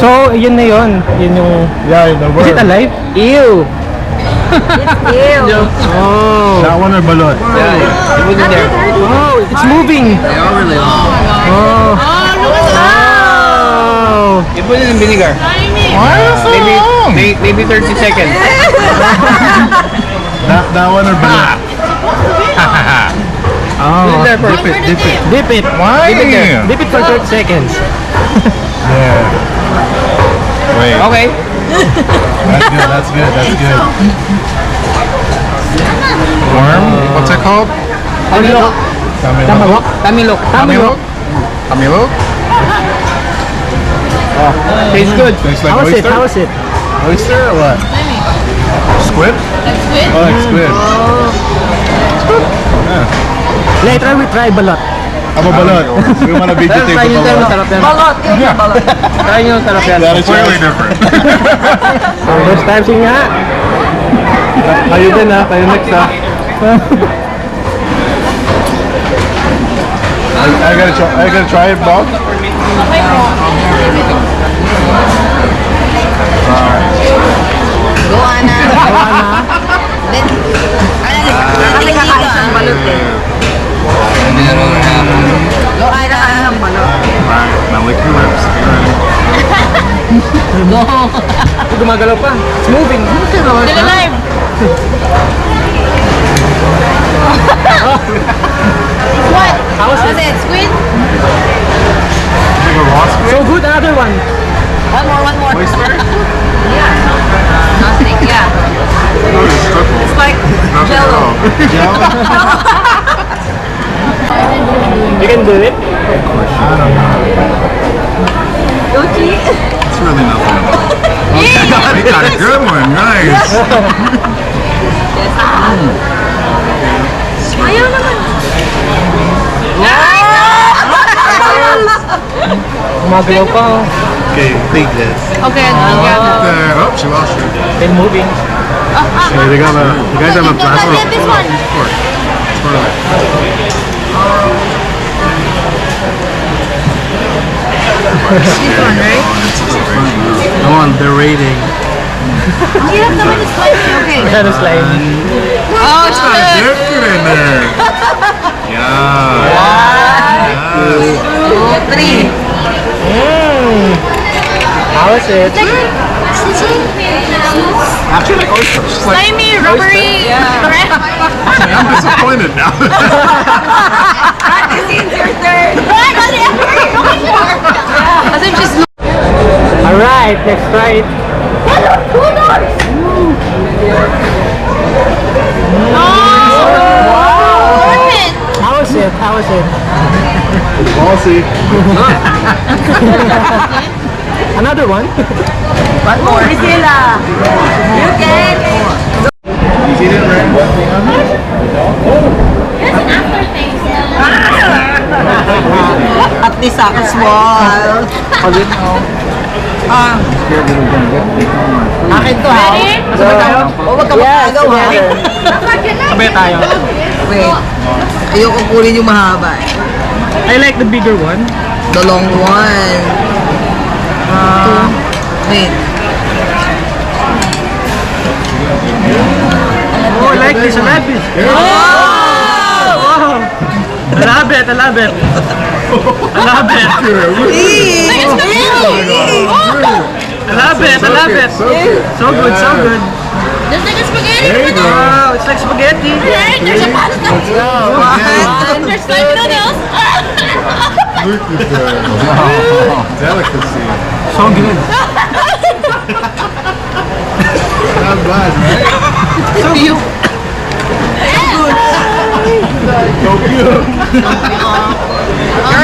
So, yun na yun. Yun yung... Yeah, the Is it worm. alive? Ew! Ew. Oh! That one or balot? Yeah, it was in there. Oh, it's moving! They are really long. Oh! Look at that. Oh! You put it in vinegar. Why is it so long? Maybe 30 seconds. That one or balot? Put it there first. Dip it. Dip it! Why? Dip it there. Dip it for 30 seconds. Yeah. Wait. Okay. That's good. Worm? What's it called? Tamilok. Tamilok? Tamilok. Tamilok? Tamilok? Tastes good. Tastes like How is it? oyster? How is it? Oyster or what? Squid? Squid? Oh, like squid. Later we try balot. Ako balot. We want to beat the Try tape nyo with tayo, balot. masarap yan. Balot. Yeah. Balot. Try nyo, sarap yan. That is really different. First time siya nga. Kayo din ha, kayo next ha. I gotta try it, Bob. Go, Ana. Then, kasi kakain siyang balot eh. Go, Ana. Ang balot. Now lick your lips. Gumagalaw pa. It's moving. Still alive. What? How was it? Squid? Like a raw squid? So good, another one. One more. Oyster? Yeah. Nothing, yeah. No, it's triple. It's like jello. Jello? You can do it. I don't know. Gucci. It's really nothing. You got a good one, nice. Ayaw naman. Gumagalaw pa. Okay, take this. Okay, yeah. Oh, she lost it. Then moving. Okay, you guys have a plastic. This one. It's part of it. This one, right? Come on, they're rating. You have the one that's spicy. Okay. Masyado slimy. Oh, it's good. Dip it in there. Yeah. 1, 2, 3. How is it? Actually, like oyster. It's just like, Slimy, rubbery. I'm disappointed now. This is your turn. Kasi just Alright, let's try it. How is it? How is it? We'll see. Another one? one more. Priscilla. You can. You see it, right? At least ako small. Akin to ha. So, Huwag ka yes, magagaw ha. together. Sabay tayo. Wait. Ayoko kunin yung mahaba eh. I like the bigger one. The long one. Wait. Oh, I like this. I like this. Oh! I love it. I love it. I love it. I love it. I love it. So good. So good. Just like a spaghetti. There you go. Wow, it's like spaghetti. Right? There's a pasta. Let's go. There's like noodles. Look at that. Delicacy. So good. Not bad, right? So good. So cute.